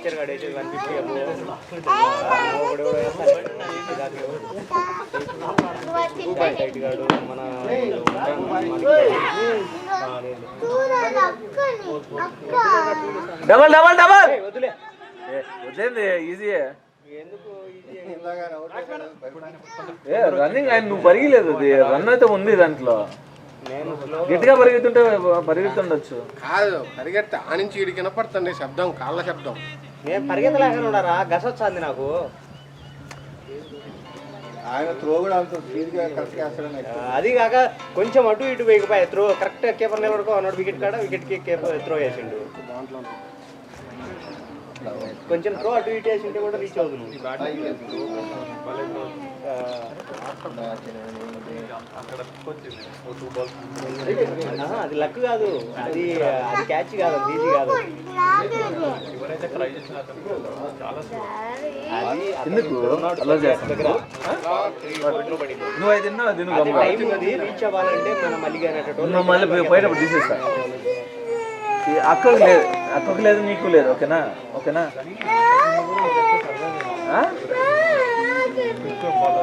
Picture కడేసి 150 గాడు మన double double double వదిలేంది ఈజీ రన్నింగ్ ఆయన నువ్వు పరిగలేదు అది రన్ అయితే ఉంది దాంట్లో గట్టిగా పరిగెత్తుండొచ్చు కాదు పరిగెత్తే ఆ నుంచి ఇడికి వినపడుతుంది శబ్దం కాళ్ళ శబ్దం నేను పరిగెత్తలేక ఉన్నారా గస వచ్చింది నాకు ఆయన త్రో కూడా అంత స్పీడ్గా కరెక్ట్గా వేస్తాడని అది కాక కొంచెం అటు ఇటు వేగిపోయి త్రో కరెక్ట్ కీపర్ నిలబడుకో అన్నాడు వికెట్ కాడ వికెట్కి త్రో వేసిండు కొంచెం త్రో అటు ఇటు వేసింటే కూడా రీచ్ అవుతుంది అది లక్ కాదు అది అది క్యాచ్ కాదు అది ఈజీ కాదు రీచ్ అవ్వాలంటే మనం మళ్ళీ పోయేటప్పుడు తీసేస్తా అక్కడికి లేదు అక్కడికి లేదు నీకు లేదు ఓకేనా ఓకేనా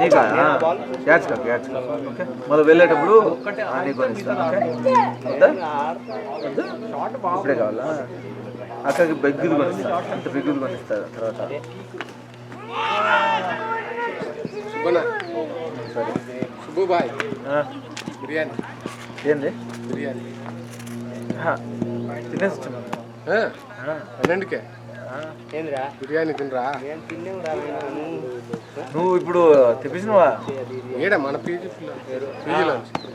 నీకా క్యాచ్ క్యాచ్ ఓకే మళ్ళీ వెళ్ళేటప్పుడు నీకు కొనిస్తాను ఇప్పుడే కావాలా అక్కడికి బెగ్గులు కొనిస్తాను అంత బెగ్గులు కొనిస్తారు తర్వాత సుబ్బుబాయ్ బిర్యానీ ఏంది బిర్యానీ తినేసి పన్నెండుకే ఏంద్రా బిర్యానీ తినరా నువ్వు ఇప్పుడు తెప్పించినవా ఏడ మన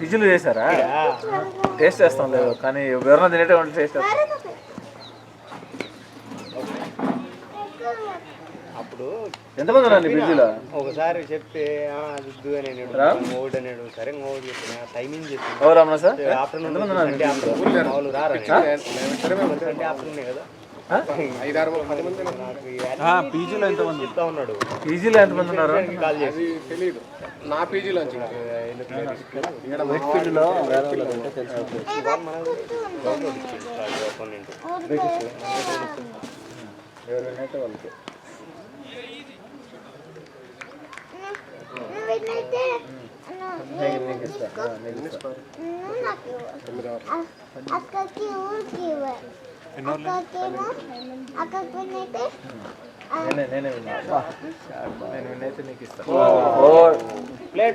పీజీలో చేశారా టేస్ట్ చేస్తాం లేదు కానీ ఎవరైనా తినేటువంటి టేస్ట్ చేస్తాం అప్పుడు ఎంతమంది ఉన్నారు పీజీలో ఒకసారి చెప్తే దుద్దు అనేడు ఓడ్ అనేడు సరే ఓడ్ చెప్పిన టైమింగ్ చెప్పి రమణ సార్ ఆఫ్టర్నూన్ ఆఫ్టర్నూన్ కదా పీజీలో ఎంతమంది చెప్తా ఉన్నాడు పీజీలో ఎంతమంది ఉన్నారు కాల్ చేసి తెలియదు నా పీజీలో ఫీల్డ్లో ఎవరైనా వాళ్ళకి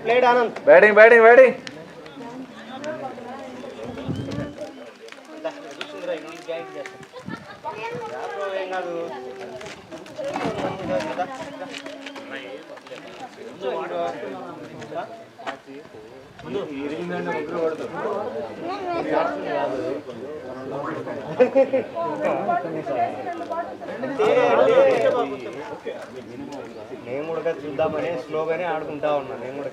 plate Anand batting batting batting ఏం కాదు నేను కూడా చూద్దామని స్లోగానే ఆడుకుంటా ఉన్నా నేను కూడా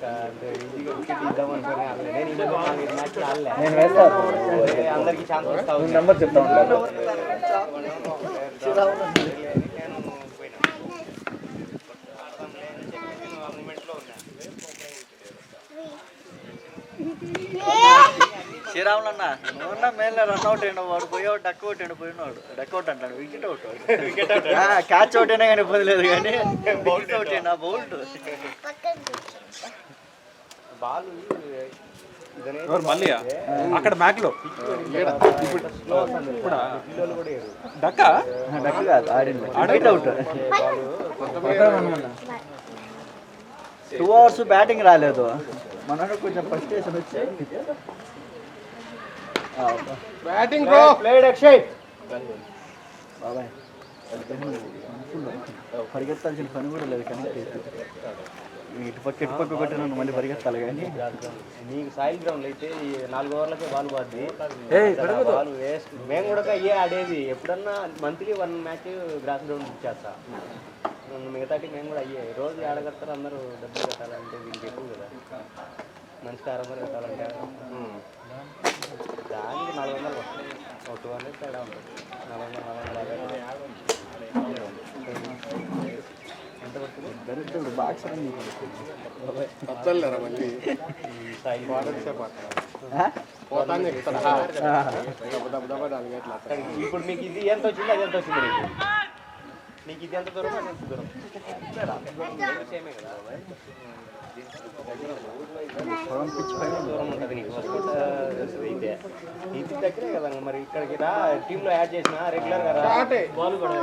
ఈజీగా వికెట్ ఇద్దామనుకుని అందరికి ఛాన్స్ వస్తా నెంబర్ చెప్తా ఉంటాను శ్రీరాములు అన్న నువ్వున్నా మేల రన్అట్ అయినా వాడు పోయాడు డక్అట్ అయినా పోయినాడు డక్అట్ అంటాడు వికెట్ అవుట్ క్యాచ్ అవుట్ అయినా కానీ ఇబ్బంది లేదు కానీ బౌల్ట్ అవుట్ అయినా బౌల్ట్ బాల్ మళ్ళీ అక్కడ మ్యాక్ లో డక్క కాదు ఆడింది అవుట్ 2 అవర్స్ బ్యాటింగ్ రాలేదు మనకు కొంచెం ఫ్రస్ట్రేషన్ వచ్చి బ్యాటింగ్ బ్రో ప్లేడ్ అక్షయ్ బాబాయ్ పరిగెత్తాల్సిన పని కూడా లేదు కానీ ఇటుపక్క కొట్టి నన్ను మళ్ళీ పరిగెత్తాలి కానీ నీకు సాయిల్ గ్రౌండ్ అయితే 4 ఓవర్లకే బాల్ పోద్ది బాల్ వేస్ట్ మేము కూడా అయ్యే ఆడేది ఎప్పుడన్నా మంత్లీ 1 మ్యాచ్ గ్రాస్ గ్రౌండ్ ఇచ్చేస్తా మిగతాటి మేము కూడా అయ్యే రోజు ఆడగడతారు అందరూ డబ్బులు కట్టాలంటే దీనికి ఎక్కువ కదా మనిషికి 600 కట్టాలంటే దానికి 400 వస్తాయి 200 తేడా ఉంటుంది 400 ఎంత పడుతుంది దరిద్రుడు బాక్స్ వద్దలేరా మళ్ళీ పోతానే ఇప్పుడు మీకు ఇది ఎంత వచ్చింది అది ఎంత వచ్చింది నీకు నీకు ఇది ఎంత దూరం అని ఎంత దూరం సేమే కదా దూరం ఉంటుంది నీకు అయితే ఇది దగ్గరే కదా మరి ఇక్కడికి రా టీంలో యాడ్ చేసిన రెగ్యులర్ గా బాల్ కూడా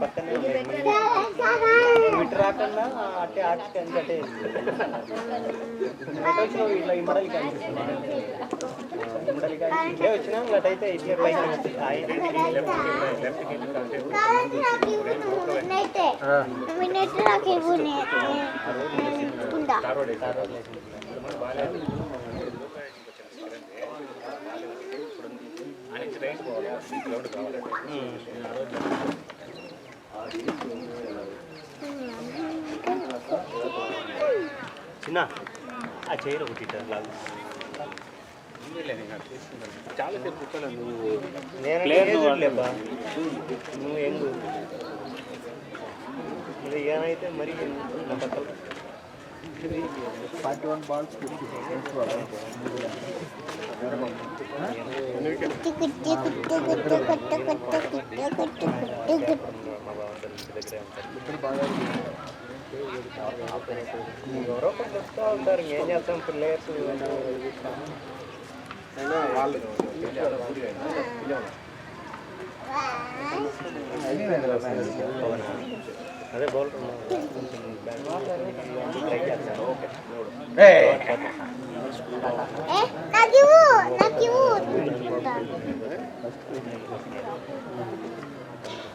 పక్కనే ఇటు రాకుండా అట్టే ఆర్ట్స్కి అంటే ఇట్లా ఇమ్మడలికి అనిపిస్తుంది ఇమ్మడలికి ఇట్లే వచ్చినా అటైతే ఇట్లే పైకి చిన్న ఆ చైర్ ఒకటి లాగు చాలా సేపు కూర్చోలేదు నువ్వు. నేనేబా నువ్వు ఎంగు మరి ఏమైతే మరి నా పక్కన 41 balls 50 ఎవరో కొంచెం వస్తూ ఉంటారు ఏం చేస్తాం ప్లేయర్స్ అయినా వాళ్ళు అదే బౌల్ ట్రై చేస్తాను ఓకే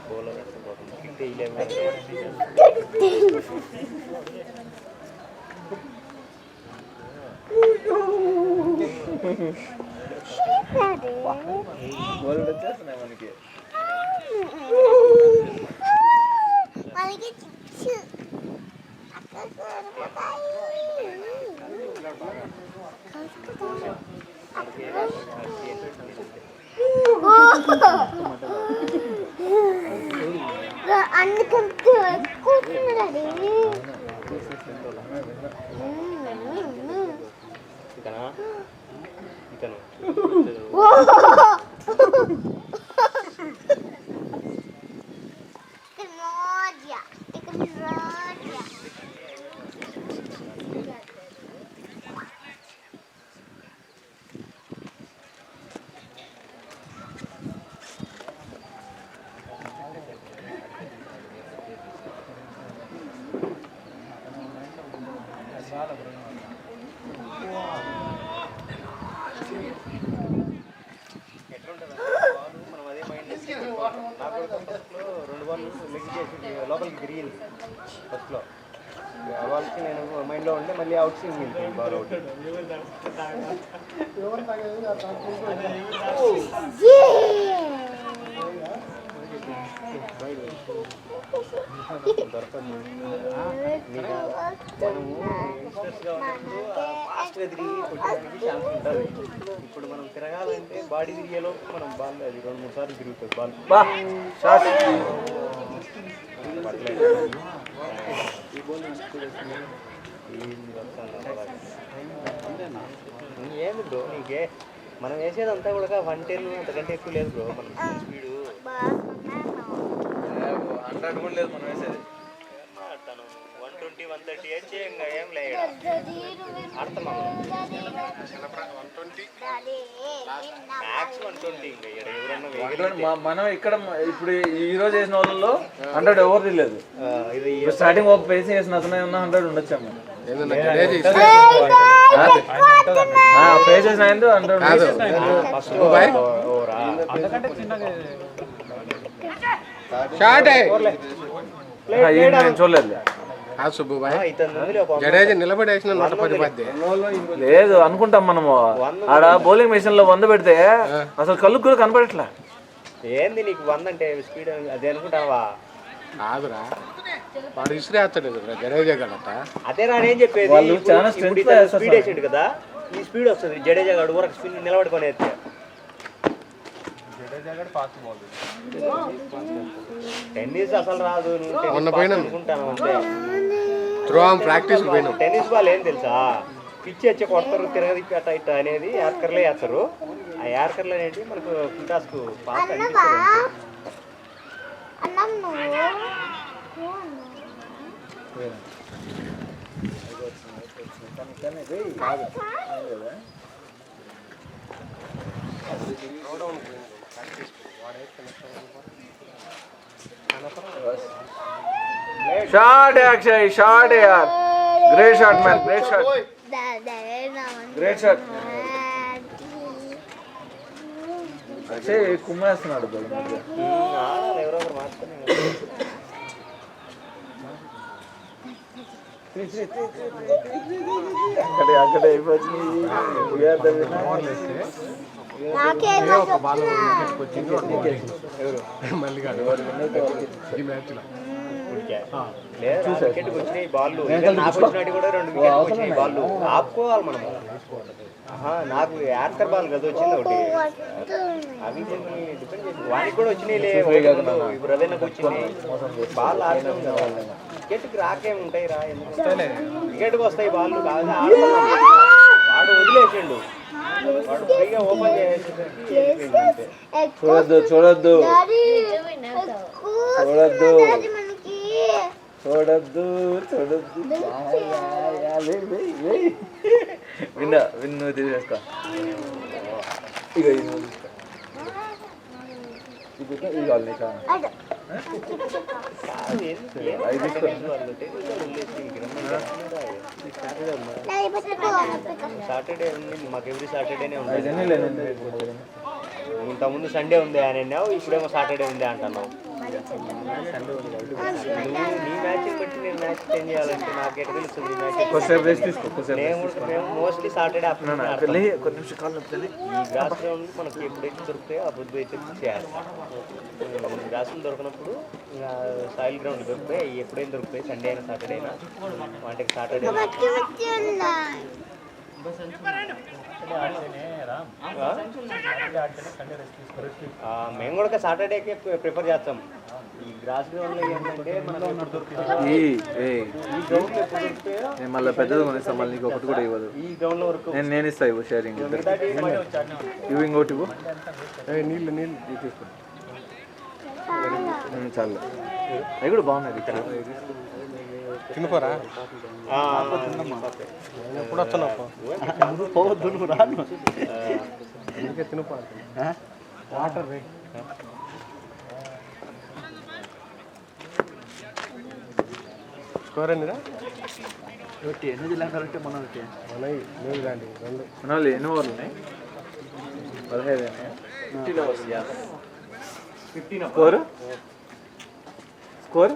బౌలర్ కిట్ వేయలేము గోల్డ్ వచ్చేస్తున్నాయి మనకి ఇతను మనం అదే మైండ్ నాకు ఫస్ట్లో 2 బాల్ లెగ్ చేసి లోపలికి తిరిగింది ఫస్ట్లో వాళ్ళకి నేను మైండ్లో ఉంటే మళ్ళీ అవుట్ స్వింగ్ వెళ్తాను బాల్ అవుట్ దొరకదు ఫాస్ట్గా తిరిగి కొట్టడానికి ఛాన్స్ ఉంటుంది ఇప్పుడు మనం తిరగాలంటే బాడీ తిరిగేలోపు మనం బాల్ అది 2-3 సార్లు తిరుగుతుంది బాల్ ఏమి బ్రో నీకే మనం వేసేదంతా కూడా 110 అంతకంటే ఎక్కువ లేదు బ్రో మనం స్పీడు 100 కూడా లేదు మనం వేసేది 120, 130 వేస్తే ఇంకా ఏం లేదు ఆడుతున్నాం మ్యాక్స్ 120 ఇంకా ఎవరన్నా మనం ఇక్కడ ఇప్పుడు ఈ రోజు వేసిన వాళ్ళలో 100 ఎవరిది లేదు. స్టార్టింగ్ ఒక పేసి వేసిన అతనే ఉన్న 100 ఉండొచ్చాము. పేస్ వేసిన 100 అంతకంటే చిన్నగా నేను చూడలేదు. జడేజా నిలబడేసిన 110 మధ్య లేదు అనుకుంటాం మనము. ఆడ బౌలింగ్ మెషిన్ లో 100 పెడితే అసలు కళ్ళు కూడా కనపడట్లా. ఏంది నీకు 100 అంటే స్పీడ్ అదే అనుకుంటావా? కాదురా వాడు ఇసిరేస్తాడు కదా జడేజా గడట. అదే నేను చెప్పేది వాళ్ళు చాలా స్ట్రెంత్ స్పీడ్ వేసాడు కదా ఈ స్పీడ్ వస్తుంది జడేజా గాడు ఊరకు స్పీడ్ నిలబడుకొని అయితే టెన్నిస్ అసలు రాదు అనుకుంటాను అంతే. త్రో ప్రాక్టీస్ టెన్నిస్ బాల్ ఏం తెలుసా పిచ్చి వచ్చి కొడతారు తిరగది అట్ట ఇట్ట అనేది యాత్కర్లే వేస్తారు యార్కర్లు అనేవి మనకు ఫుల్ టాస్క్ ఫాస్ట్ అనిపిస్తుంది. షాట్ అక్షయ్, షాట్ యార్, great shot man, great shot, great shot. Akshay కుమ్మేస్తున్నాడు బల్ మధ్య. ఎవరో ఒకరు మార్చుకొని అక్కడే అయిపోతుంది. లేదా వికెట్కి వచ్చినాయి బాళ్ళు, నాకు వచ్చినట్టు కూడా 2 వికెట్కి వచ్చినాయి బాళ్ళు. ఆపుకోవాలి మనము. నాకు యార్కర్ బాల్ కదా వచ్చింది ఒకటి, అవి కొన్ని డిపెండ్ చేసి వానికి కూడా వచ్చినాయి. ఇప్పుడు రవీణకు వచ్చినాయి బాల్ ఆడుతున్నాం కదా, వికెట్కి రాకేమి ఉంటాయి రా, ఎందుకంటే వికెట్కి వస్తాయి బాళ్ళు కాదు. వాడు వదిలేసిండు, వాడు ఫ్రీగా ఓపెన్ చేసేసరికి చూడొద్దు చూడొద్దు చూడొద్దు చూడొద్దు చూడొద్దు. విన్ను తీసేస్తా. ఇక ఇది కావాలి నీకా? సాటర్డే ఉంది మాకు, ఎవ్రీ సాటర్డేనే ఉంది. ఇంతకుముందు సండే ఉంది అని అన్నావు, ఇప్పుడేమో సాటర్డే ఉంది అంటున్నావు. నీ మ్యాచ్ బట్టి నేను మ్యాచ్ చేంజ్ చేయాలంటే నాకు ఎట్లా తెలుస్తుంది మేము మోస్ట్లీ సాటర్డే ఆఫ్టర్నూన్. ఈ గ్రాస్ గ్రౌండ్ మనకి ఎప్పుడైతే దొరుకుతాయో అప్పుడు అయితే చేయాలి. గ్రాసులు దొరికినప్పుడు ఇంకా సాయిల్ గ్రౌండ్ దొరుకుతాయి, ఎప్పుడైనా దొరుకుతాయి, సండే అయినా సాటర్డే అయినా. వాటికి సాటర్డే మేము కూడా సాటర్డేకి ప్రిఫర్ చేస్తాం. ఈ గ్రాస్ గ్రౌండ్ లో ఏంటంటే మనకు మళ్ళీ పెద్దది కొనిస్తా, మళ్ళీ నీకు ఒకటి కూడా ఇవ్వదు. ఈ గ్రౌండ్ లో వరకు నేను ఇస్తా, ఇవ్వు షేరింగ్. ఇవ్వు ఇంకోటి ఇవ్వు. నీళ్ళు తీసుకో. చాలు, అవి కూడా బాగున్నాయి ఇక్కడ. తినుకోరా ఎప్పుడు వస్తున్నావు? పోవద్దు నువ్వు రాను. అందుకే తినుకో. వాటర్ స్కోర్ ఎన్నిరా? న్యూజిలాండ్ అంటే మన న్యూజిలాండ్ 2. మన వాళ్ళు ఎన్ని ఓవర్లు ఉన్నాయి? 15. స్కోర్ స్కోర్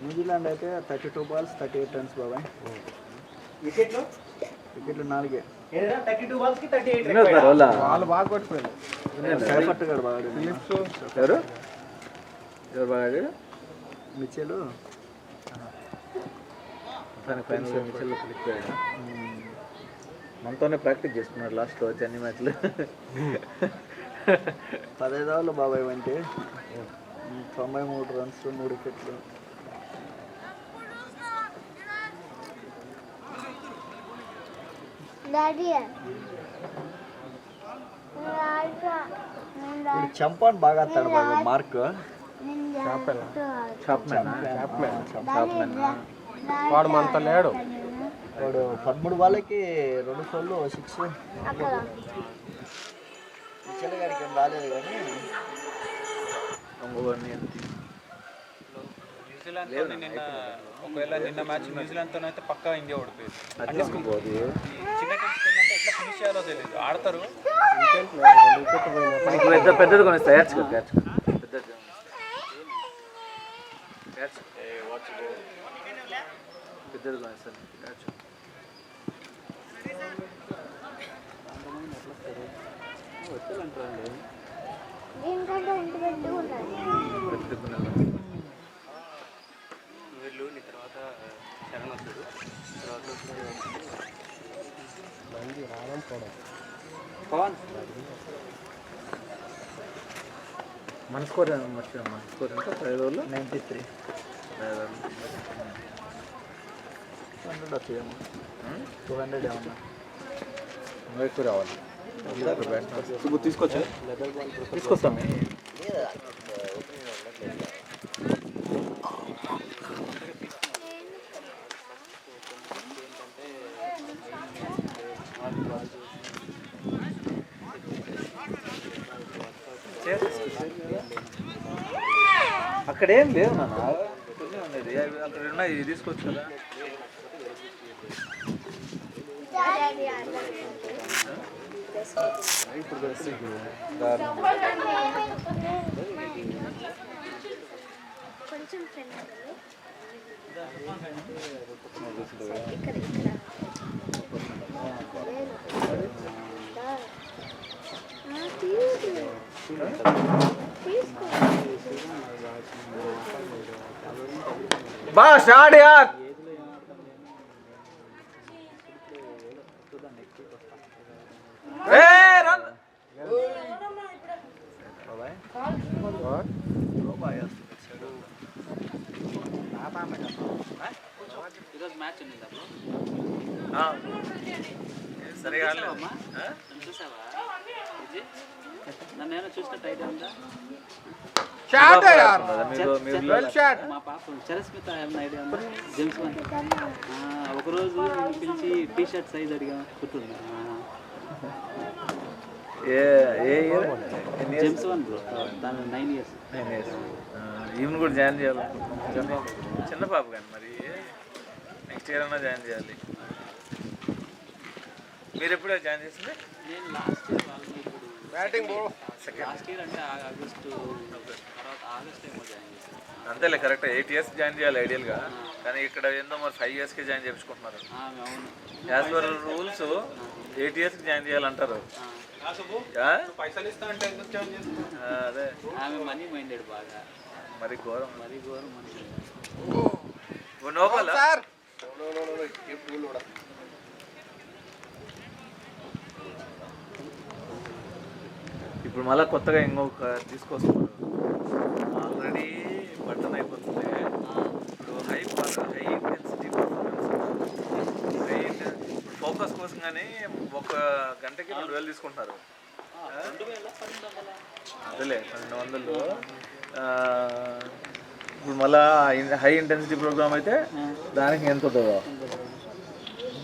న్యూజిలాండ్ అయితే 32 balls 38 runs బాబాయ్. వికెట్లు 4. 32 balls కి 38 వాళ్ళు బాగా కొట్టుకోలేదు. సైఫర్ట్ గారు బాగా ఫిలిప్స్ ఎవరు ఎవరు బాగా ఆడాడు? మిచెలు ఫైనల్ మిచెల్లో క్లిక్ అయ్యాడు. మనతోనే ప్రాక్టీస్ చేసుకున్నాడు లాస్ట్లో వచ్చి అన్ని మ్యాచ్లు. 15 overs బాబాయ్ అంటే 93 runs 3 wickets. చంపాన్ బాగా ఆడతాడు బాబు. మార్క్ వాడు మనతో లేడు. వాడు 13 balls 2 సార్లు 6. మిచెల్ గారికి ఏం రాలేదు కానీ ఒకవేళ నిన్న మ్యాచ్ న్యూజిలాండ్తో అయితే పక్కా ఇండియా ఓడిపోయింది. చిన్న టీమ్స్ ఏంటంటే ఎట్లా ఫినిష్ చేయాలో తెలియదు, ఆడతారు. పెద్దది కొనిస్తా, పెద్దది కొనిస్తాను. వీళ్ళు నీ తర్వాత శరణ్ వస్తాడు, తర్వాత పవన్ మన స్కోర్ మర్చిపోయాం. మన స్కోర్ ఎంత? 5 ఓవర్లు 93. 200 వచ్చేదేమో 200 ఏమన్నా ఇంకా ఎక్కువ రావాలి తీసుకొచ్చా తీసుకొస్తాం అక్కడ ఏం లేవు నాన్న కొన్ని ఉన్నది అక్కడ ఉన్నాయి తీసుకోవచ్చు కదా కొంచెం ఫ్రెండ్ బా స్టార్ట్ యార్ ఈరోజు మ్యాచ్ ఉంది సరిగా చూసావా నన్ను ఏమైనా చూసినట్టు ఐడియా ఉందా షాట్ యార్ వెల్ షాట్ మా పాప చరస్మిత ఏమైనా ఐడియా ఉందా జేమ్స్ వన్ ఒకరోజు నేను పిలిచి టీ షర్ట్ సైజ్ అడిగా గుర్తుందా జేమ్స్ వన్ బ్రో దాని 9 years ఈవెన్ కూడా జాయిన్ చేయాలి చిన్న పాప కానీ మరి నెక్స్ట్ ఇయర్ అన్నా జాయిన్ చేయాలి మీరు ఎప్పుడే జాయిన్ చేసింది నేను లాస్ట్ ఇయర్ వాళ్ళని ఇప్పుడు బ్యాటింగ్ బ్రో లాస్ట్ ఇయర్ అంటే ఆగస్టు తర్వాత ఆగస్ట్ ఏమో జాయిన్ చేశాను అంతేలే కరెక్ట్ 8 years జాయిన్ చేయాలి ఐడియల్గా కానీ ఇక్కడ ఏందో మరి 5 yearsకి జాయిన్ చేయించుకుంటున్నారు అవును యాజ్ పర్ రూల్స్ 8 yearsకి జాయిన్ చేయాలంటారు పైసలు ఇస్తా అంటే అదే ఆమె మనీ మైండెడ్ బాగా మరి ఘోరం మరీ ఘోరం మనిషి నోబల్ సార్ ఇప్పుడు మళ్ళీ కొత్తగా ఇంకొక తీసుకొస్తున్నారు ఆల్రెడీ బటన్ అయిపోతుంది ఇప్పుడు హై ఇంటెన్సిటీ పర్ఫార్మెన్స్ ఫోకస్ కోసం కానీ ఒక గంటకి 2000 తీసుకుంటున్నారు అదేలే 1200 ఇప్పుడు మళ్ళా హై ఇంటెన్సిటీ ప్రోగ్రామ్ అయితే దానికి ఎంత ఉంటుందో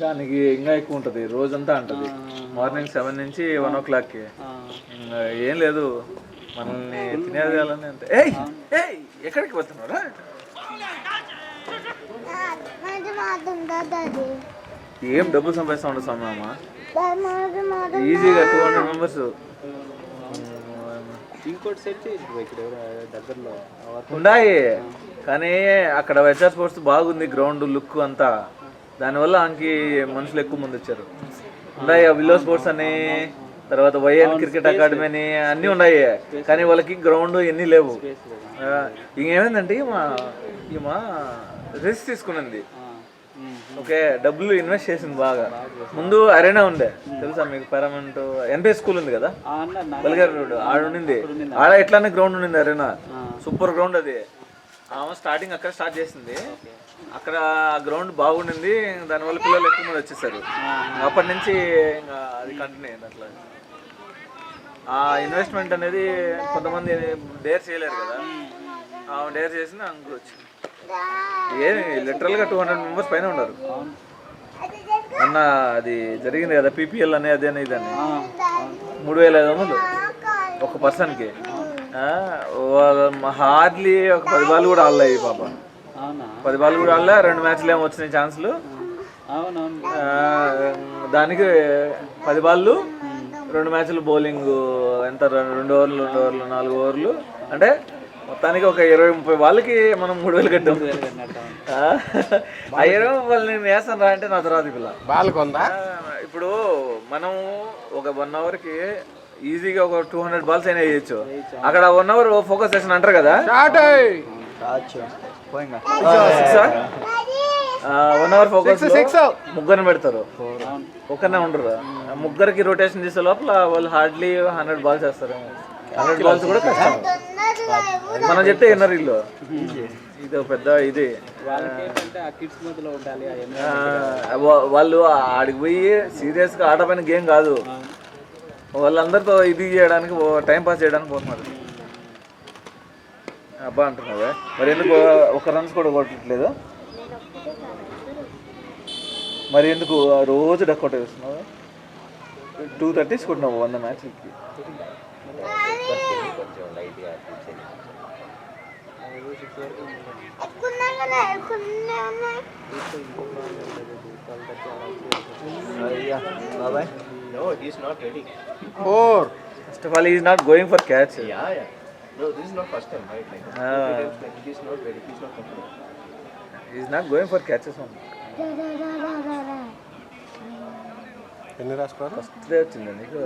దానికి ఇంకా ఎక్కువ ఉంటుంది రోజంతా ఉంటుంది మార్నింగ్ 7 నుంచి 1 o'clockకి ఏం లేదు మనల్ని తినేయాలని అంతే ఏయ్ ఏయ్ ఎక్కడికి పోతున్నారా ఏం డబ్బులు సంపాదిస్తూ ఉంటుంది స్వామి అమ్మ ఈజీగా 200 members ఇంకోటి సెట్ చేసి ఇక్కడ దగ్గరలో ఉన్నాయి కానీ అక్కడ వెచ్చర్ స్పోర్ట్స్ బాగుంది గ్రౌండ్ లుక్ అంతా దానివల్ల ఆమెకి మనుషులు ఎక్కువ మంది వచ్చారు ఉన్నాయి విల్లో స్పోర్ట్స్ అని తర్వాత వైఎన్ క్రికెట్ అకాడమీ అని అన్నీ ఉన్నాయి కానీ వాళ్ళకి గ్రౌండ్ ఎన్ని లేవు ఇంకేమైందంటే ఈమె రిస్క్ తీసుకునింది ఓకే డబ్బులు ఇన్వెస్ట్ చేసింది బాగా ముందు అరేనా ఉండే తెలుసా మీకు పారామెంట్ ఎన్పి స్కూల్ ఉంది కదా బల్గారి రోడ్ ఆడ ఉండింది ఆడ ఎట్లానే గ్రౌండ్ ఉండింది అరేనా సూపర్ గ్రౌండ్ అది ఆమె స్టార్టింగ్ అక్కడ స్టార్ట్ చేసింది అక్కడ ఆ గ్రౌండ్ బాగుండింది దానివల్ల పిల్లలు ఎక్కువ మంది వచ్చేసారు అప్పటి నుంచి ఇంకా అది కంటిన్యూ అయింది అట్లా ఆ ఇన్వెస్ట్మెంట్ అనేది కొంతమంది డేర్ చేయలేరు కదా ఆమె డేర్ చేసింది అంకు వచ్చింది ఏమి లిటరల్గా 200 members పైన ఉన్నారు అన్న అది జరిగింది కదా పీపీఎల్ అని అది అని ఇదని 3500 ఒక పర్సన్కి హార్డ్లీ ఒక 10 బాల్ కూడా ఆడలే పాప 10 బాల్ కూడా ఆడలే 2 మ్యాచ్లు ఏమో వచ్చినాయి ఛాన్స్లు దానికి 10 బాళ్ళు 2 మ్యాచ్లు బౌలింగ్ ఎంత 2 ఓవర్లు 2 ఓవర్లు 4 ఓవర్లు అంటే మొత్తానికి ఒక 20-30 వాళ్ళకి మనం 3000 కట్టాం ఆ 20 నేను వేస్తాను రా అంటే నా తర్వాత పిల్ల బాల్ కొందా ఇప్పుడు మనం ఒక 1 hourకి ఈజీగా ఒక 200 balls అయినా వేయచ్చు అక్కడ 1 hour ఫోకస్ సెషన్ అంటారు కదా షాట్ 1 hour ఫోకస్ ముగ్గురిని పెడతారు ఒక్కనే ఉండరు ముగ్గురికి రొటేషన్ చేసే లోపల వాళ్ళు హార్డ్లీ 100 balls వేస్తారు 100 balls కూడా కష్టం మనం చెప్తే విన్నర్ ఇల్లు ఇది పెద్ద ఇది వాళ్ళకి ఏంటంటే ఆ కిడ్స్ మధ్యలో ఉండాలి వాళ్ళు ఆడికి పోయి సీరియస్గా ఆడమైన గేమ్ కాదు, వాళ్ళందరితో ఇది చేయడానికి టైం పాస్ చేయడానికి పోతున్నారు. అబ్బా అంటున్నావే, మరి ఎందుకు ఒక రన్స్ కూడా కొట్టట్లేదు? మరి ఎందుకు రోజు డక్అట్ వేస్తున్నావు? 230 కొట్టినావు 100 మ్యాచ్లకి. కొంచెం లైట్గా బాబాయ్, No, he's not ready. 4. First of all is not going for catch. Yeah. No, this is not first time, right? He's not ready. He's not comfortable. Is not going for catches. ఎన్ని రాసుకోరు? First వచ్చింది నీకు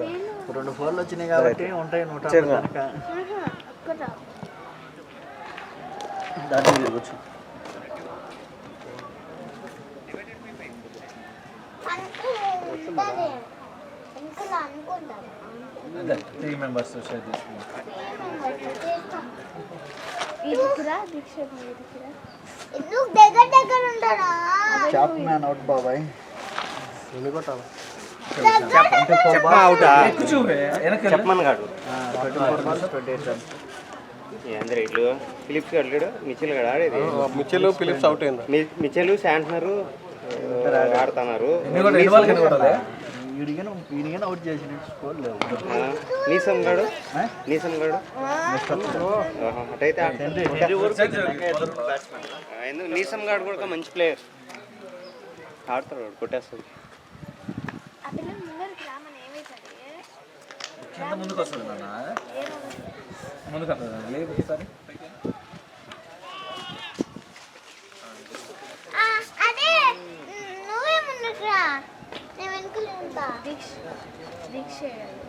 2 ఫోర్లు వచ్చినాయి కాబట్టి ఉంటాయి 100 చెరువు. కనుక. దాంట్లో తిరగచ్చు. అదే 3 మెంబర్స్ షేర్ చేసుకున్నాం. చాప్ మ్యాన్ అవుట్ బాబాయ్. ఎన్ని కొట్టాలి? చెప్పమని కాడు 24 balls 28 runs. అందరు ఇట్లు ఫిలిప్స్ గడ్లేడు, మిచెల్ గడ ఆడేది. మిచెల్ ఫిలిప్స్ అవుట్ అయిందా? మిచెల్ శాంట్నరు ఆడుతున్నారు. ఈయన అవుట్ చేసిన స్కోర్ లేవు. నీసం గాడు అటైతే ఎందుకు నీసం గాడు కూడా మంచి ప్లేయర్, ఆడతాడు, కొట్టేస్తాడు. ముందుకు వస్తుంది నాన్న, ముందుకు వస్తుంది. లేదు ఒకసారి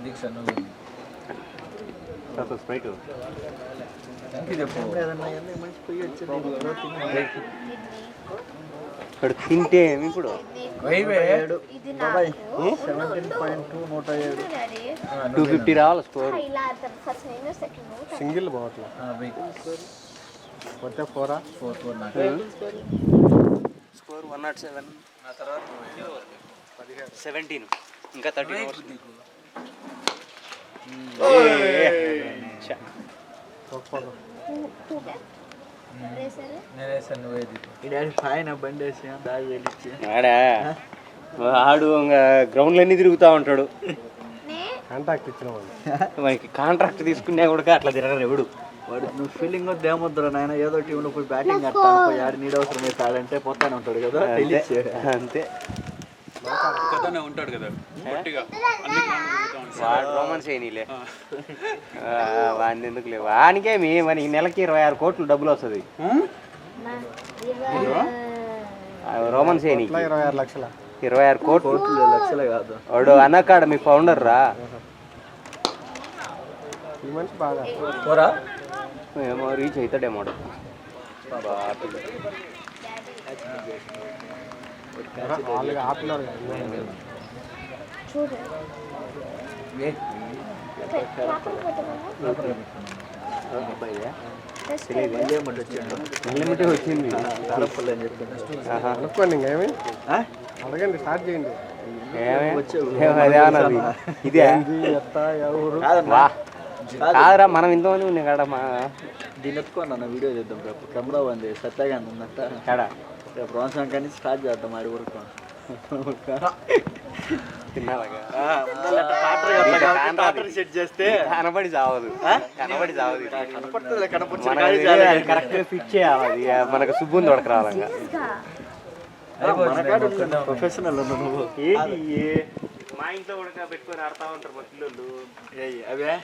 దీక్ష నువ్వు స్ప్రైట్ థ్యాంక్ యూ చెప్పు. ఏదన్నా మంచి పోయి వచ్చింది ఇక్కడ తింటే ఏమి ఇప్పుడు వైవే బాబాయ్ 17.2 107. 250 రావాలి స్కోర్. సింగిల్ బావట్లా కొట్టే 4 4 నాకు స్కోర్ 107. 17 ఇంకా 30 ఓవర్స్. నేనేసాను నువ్వే ఈ పైన బండి వేసి దాడి వెళ్ళిచ్చి ఆడు ఇంకా గ్రౌండ్లన్నీ తిరుగుతూ ఉంటాడు. కాంటాక్ట్ ఇచ్చిన వాళ్ళు మనకి కాంట్రాక్ట్ తీసుకున్నా కూడా అట్లా తిరగరు ఎవడు. వాడు నువ్వు ఫీల్డింగ్ వద్ద ఏమొద్దురా నాయన, ఏదో టీంలో పోయి బ్యాటింగ్ ఆడతాను పోయి ఆడి నీడ అవసరం అయితే ఆడంటే పోతానే ఉంటాడు కదా. అంతే ఒకతనే ఉంటాడు కదా గట్టిగా అన్ని వాడు రోమన్స్ చేయనీలే, వాడిని ఎందుకు లేవు. వానికేమి మనకి నెలకి 26 కోట్లు డబ్బులు వస్తుంది. రోమన్స్ చేయని 26 లక్షల 26 కోట్లు లక్షలే కాదు. వాడు అకాడమీ ఫౌండర్ రా. ఈ మనిషి బాగా పోరా ఏమో రీచ్ అవుతాడేమో. వాళ్ళకి ఆపినారు లిమిట్ వచ్చింది అనుకోండి. ఇంకేమి అడగండి, స్టార్ట్ చేయండి. అదేమన్నది ఇదే కాదురా, మనం ఇంతమంది ఉన్నాయి కాడ. మా దీన్ని ఎత్తుకోండి వీడియో చేద్దాం రేపు. కెమెరా ఉంది సత్యాగాంధీ ఉందంట కాడ రేపు రోన్సం కానీ స్టార్ట్ చేద్దాం ఆడి వరకు. సెట్ చేస్తే కనబడి చావదు, కరెక్ట్ ఫిట్ చేయాలి. అది మనకు సుబ్బుని దొరకరాలంగా. ప్రొఫెషనల్ నువ్వు ఏంటి మా ఇంట్లో కూడా పెట్టుకొని ఆడుతూ ఉంటారు మా పిల్లలు. అవే